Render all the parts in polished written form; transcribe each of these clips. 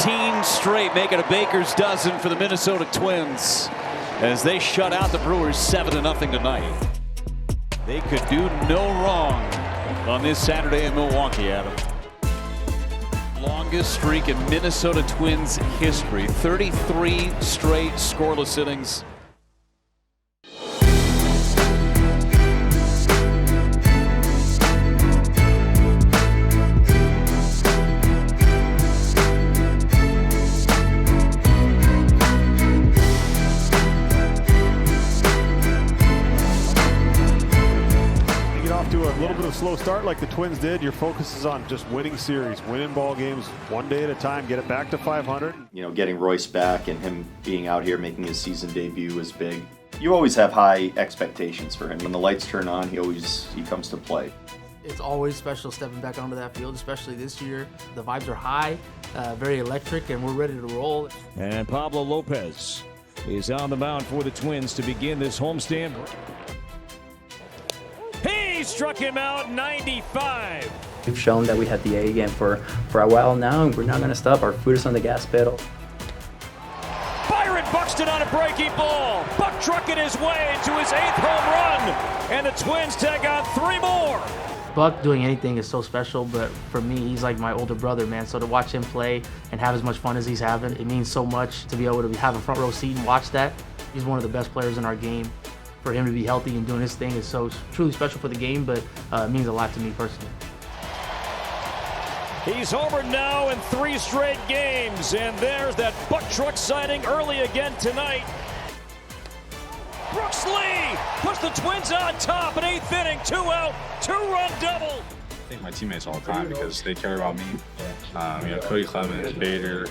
13 straight, making a baker's dozen for the Minnesota Twins as they shut out the Brewers 7-0 tonight. They could do no wrong on this Saturday in Milwaukee, Adam. Longest streak in Minnesota Twins history, 33 straight scoreless innings. To a little bit of a slow start like the Twins did, your focus is on just winning series, winning ball games one day at a time, get it back to 500. You know, getting Royce back and him being out here making his season debut is big. You always have high expectations for him. When the lights turn on, he comes to play. It's always special stepping back onto that field, especially this year. The vibes are high, very electric, and we're ready to roll. And Pablo Lopez is on the mound for the Twins to begin this homestand. He struck him out 95. We've shown that we had the A game for a while now, and we're not going to stop. Our foot is on the gas pedal. Byron Buxton on a breaking ball. Buck trucking his way to his 8th home run, and the Twins tag on 3 more. Buck doing anything is so special, but for me, he's like my older brother, man. So to watch him play and have as much fun as he's having, it means so much to be able to have a front row seat and watch that. He's one of the best players in our game. For him to be healthy and doing his thing is so truly special for the game, but it means a lot to me personally. He's homered now in 3 straight games, and there's that Buck truck sighting early again tonight. Brooks Lee puts the Twins on top in 8th inning, 2 out, 2-run double. I thank my teammates all the time because they care about me. You know, Cody Clemens, Bader,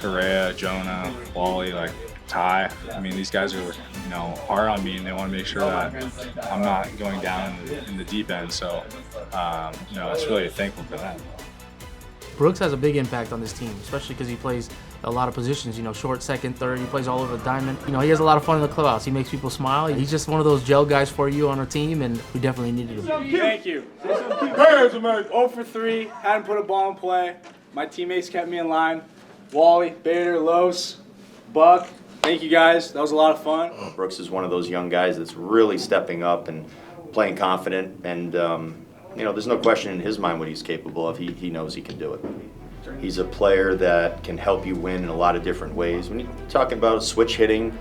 Correa, Jonah, Wally, like Ty. I mean, these guys are, you know, hard on me, and they want to make sure that I'm not going down in the deep end. So, you know, it's really thankful for that. Brooks has a big impact on this team, especially because he plays a lot of positions, you know, short, second, third. He plays all over the diamond. You know, he has a lot of fun in the clubhouse. He makes people smile. He's just one of those gel guys for you on our team, and we definitely needed him. Thank you. 0 for 3, hadn't put a ball in play. My teammates kept me in line. Wally, Bader, Los, Buck. Thank you guys. That was a lot of fun. Brooks is one of those young guys that's really stepping up and playing confident, and you know, there's no question in his mind what he's capable of. He knows he can do it. He's a player that can help you win in a lot of different ways. When you're talking about a switch hitting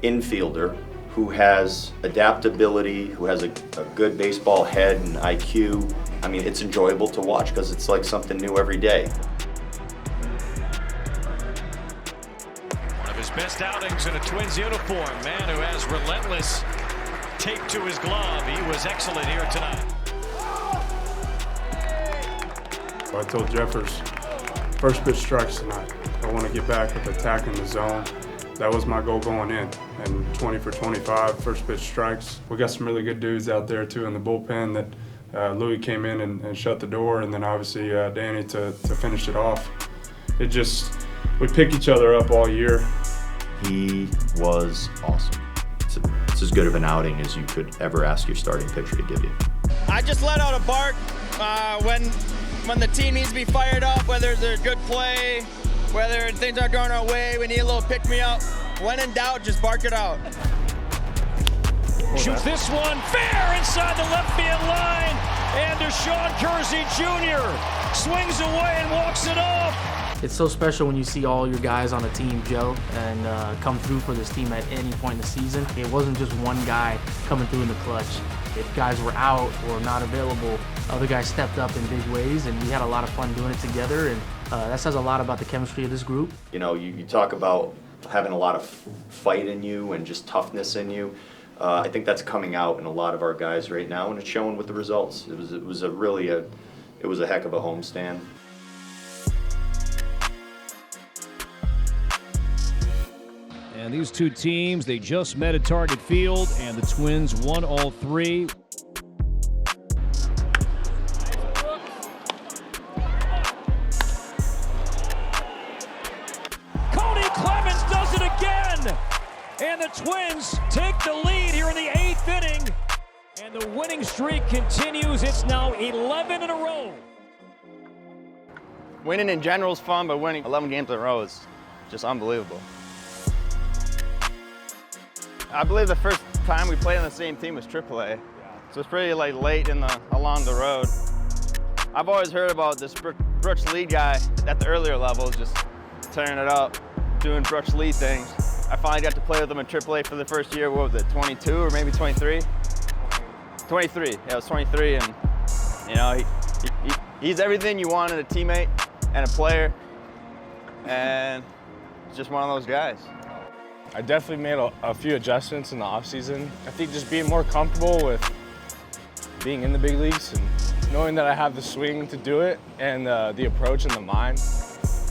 infielder who has adaptability, who has a good baseball head and IQ, I mean, it's enjoyable to watch because it's like something new every day. One of his best outings in a Twins uniform, man who has relentless tape to his glove. He was excellent here tonight. I told Jeffers, first pitch strikes tonight. I want to get back with attacking the zone. That was my goal going in. And 20 for 25, first pitch strikes. We got some really good dudes out there too in the bullpen that Louie came in and shut the door, and then obviously Danny to finish it off. It just, we pick each other up all year. He was awesome. It's as good of an outing as you could ever ask your starting pitcher to give you. I just let out a bark when the team needs to be fired up, whether there's a good play, whether things aren't going our way, we need a little pick-me-up. When in doubt, just bark it out. Shoots this one fair inside the left field line, and Deshaun Kersey Jr. swings away and walks it off. It's so special when you see all your guys on a team gel and come through for this team at any point in the season. It wasn't just one guy coming through in the clutch. If guys were out or not available, other guys stepped up in big ways, and we had a lot of fun doing it together, and that says a lot about the chemistry of this group. You know, you talk about having a lot of fight in you and just toughness in you. I think that's coming out in a lot of our guys right now, and it's showing with the results. It was a heck of a homestand. And these two teams, they just met at Target Field, and the Twins won all 3. Cody Clemens does it again! And the Twins take the lead here in the 8th inning. And the winning streak continues. It's now 11 in a row. Winning in general is fun, but winning 11 games in a row is just unbelievable. I believe the first time we played on the same team was AAA. So it's pretty late along the road. I've always heard about this Brooks Lee guy at the earlier levels, just tearing it up, doing Brooks Lee things. I finally got to play with him in AAA for the first year. What was it, 22 or maybe 23? 23. Yeah, it was 23, and you know he's everything you want in a teammate and a player, and just one of those guys. I definitely made a few adjustments in the offseason. I think just being more comfortable with being in the big leagues and knowing that I have the swing to do it and the approach and the mind.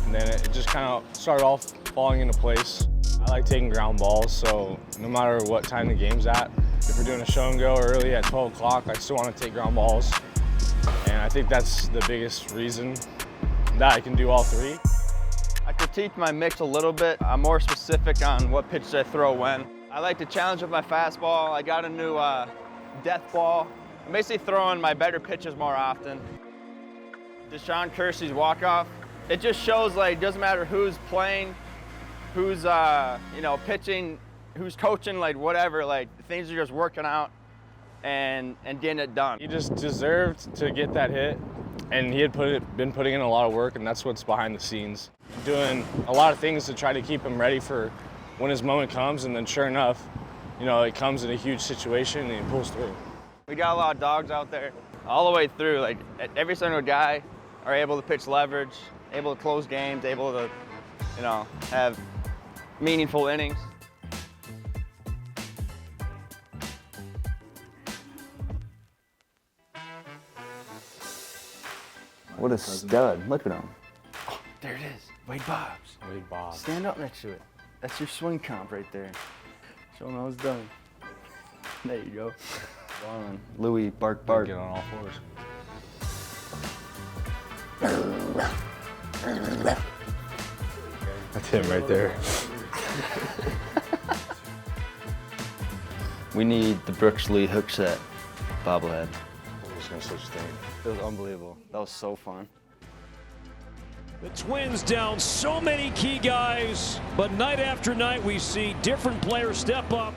And then it just kind of started all falling into place. I like taking ground balls, so no matter what time the game's at, if we're doing a show and go early at 12 o'clock, I still want to take ground balls. And I think that's the biggest reason that I can do all three. I critique my mix a little bit. I'm more specific on what pitches I throw when. I like to challenge with my fastball. I got a new death ball. I'm basically throwing my better pitches more often. Deshaun Kersey's walk-off, it just shows like it doesn't matter who's playing, who's pitching, who's coaching, like whatever, like things are just working out and getting it done. He just deserved to get that hit, and he had been putting in a lot of work, and that's what's behind the scenes. Doing a lot of things to try to keep him ready for when his moment comes, and then sure enough, it comes in a huge situation and he pulls through. We got a lot of dogs out there all the way through. Like every single guy are able to pitch leverage, able to close games, able to, have meaningful innings. What a stud. Look at him. Oh, there it is. Wade Bobs. Wade Bobs. Stand up next to it. That's your swing comp right there. Show him how it's done. There you go. Varland. Louie, bark, bark. Get on all fours. That's him right there. We need the Brooks Lee hook set bobblehead. There's no such thing. It was unbelievable. That was so fun. The Twins down so many key guys, but night after night we see different players step up,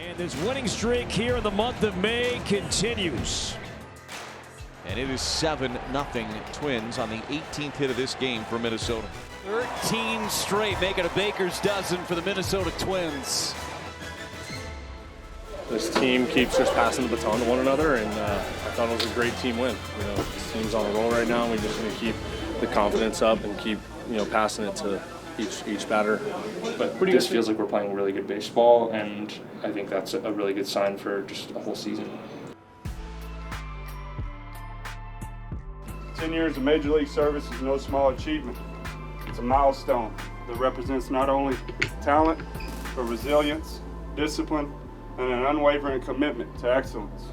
and this winning streak here in the month of May continues. And it is 7-0 Twins on the 18th hit of this game for Minnesota. 13 straight, making a baker's dozen for the Minnesota Twins. This team keeps just passing the baton to one another, and I thought it was a great team win. This team's on a roll right now, and we just need to keep the confidence up and keep, passing it to each batter. But this feels like we're playing really good baseball, and I think that's a really good sign for just a whole season. 10 years of Major League service is no small achievement. It's a milestone that represents not only talent, but resilience, discipline, and an unwavering commitment to excellence.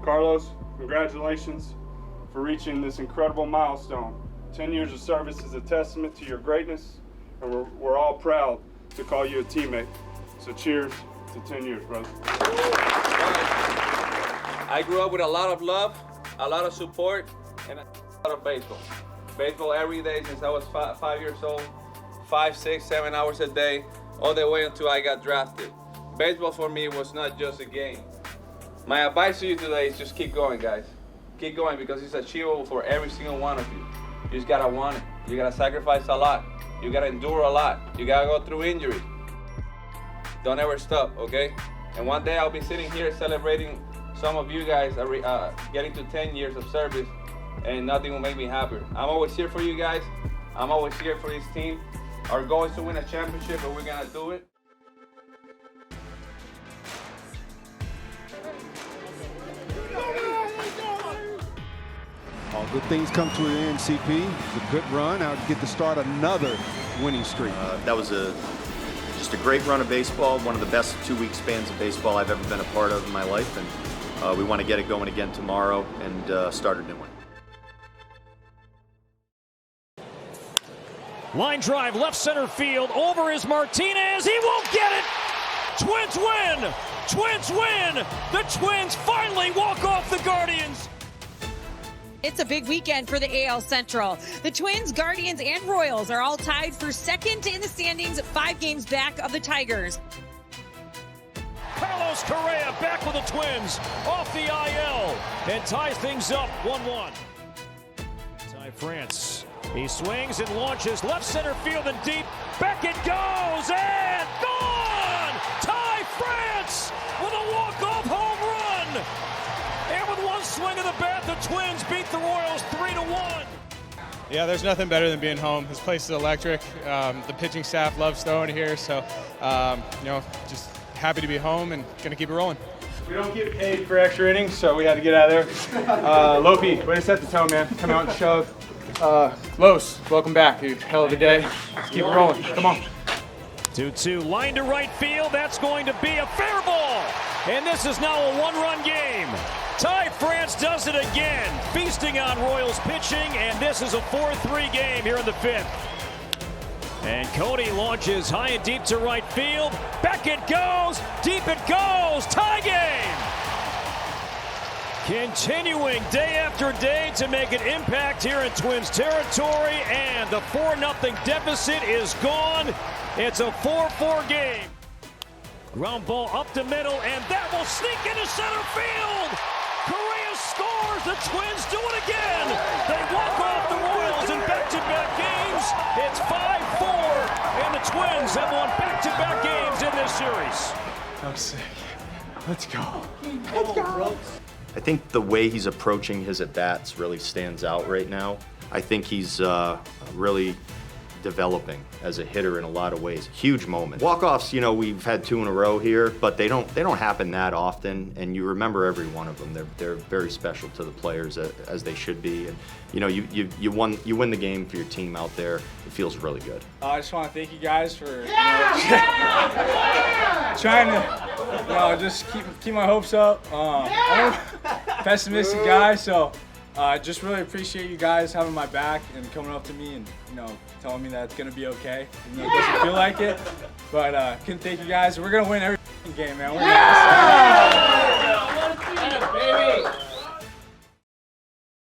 Carlos, congratulations for reaching this incredible milestone. 10 years of service is a testament to your greatness, and we're all proud to call you a teammate. So cheers to 10 years, brother. I grew up with a lot of love, a lot of support, and a lot of baseball. Baseball every day since I was 5 years old, 5, 6, 7 hours a day, all the way until I got drafted. Baseball for me was not just a game. My advice to you today is just keep going, guys. Keep going, because it's achievable for every single one of you. You just gotta want it. You gotta sacrifice a lot. You gotta endure a lot. You gotta go through injury. Don't ever stop, okay? And one day I'll be sitting here celebrating some of you guys getting to 10 years of service, and nothing will make me happier. I'm always here for you guys. I'm always here for this team. Our goal is to win a championship, and we're gonna do it. All good things come to an end, CP. It's a good run. Now get to start another winning streak. That was just a great run of baseball, one of the best 2-week spans of baseball I've ever been a part of in my life, and we want to get it going again tomorrow and start a new one. Line drive, left center field, over is Martinez, he won't get it! Twins win! Twins win! The Twins finally walk off the Guardians! It's a big weekend for the AL Central. The Twins, Guardians, and Royals are all tied for second in the standings, 5 games back of the Tigers. Carlos Correa back with the Twins off the IL and ties things up 1-1. Ty France, he swings and launches left center field and deep. Back it goes and gone! Ty France with a walk-off home run! And with one swing of the bat, the Twins beat the Royals 3-1. Yeah, there's nothing better than being home. This place is electric. The pitching staff loves throwing here, so just happy to be home and gonna keep it rolling. We don't get paid for extra innings, so we had to get out of there. Lopi, way to set the tone, man. Come out and shove. Los, welcome back, dude. Hell of a day. Let's keep it rolling. Come on. 2-2, line to right field. That's going to be a fair ball. And this is now a 1-run game. Ty France does it again, feasting on Royals pitching, and this is a 4-3 game here in the 5th. And Cody launches high and deep to right field. Back it goes, deep it goes, tie game! Continuing day after day to make an impact here in Twins territory, and the 4-0 deficit is gone. It's a 4-4 game. Ground ball up the middle, and that will sneak into center field. Correa scores. The Twins do it again. They walk off the Royals in back-to-back games. It's 5-4, and the Twins have won back-to-back games in this series. I'm sick. Let's go. Let's go. I think the way he's approaching his at-bats really stands out right now. I think he's really developing as a hitter in a lot of ways. Huge moment. Walk-offs, we've had 2 in a row here, but they don't happen that often, and you remember every one of them. They're very special to the players, as they should be. And you win the game for your team out there. It feels really good. I just want to thank you guys for trying to just keep my hopes up. I'm a pessimistic guy, so I just really appreciate you guys having my back and coming up to me and telling me that it's gonna be okay. It doesn't feel like it, but couldn't thank you guys. We're gonna win every game, man. We're gonna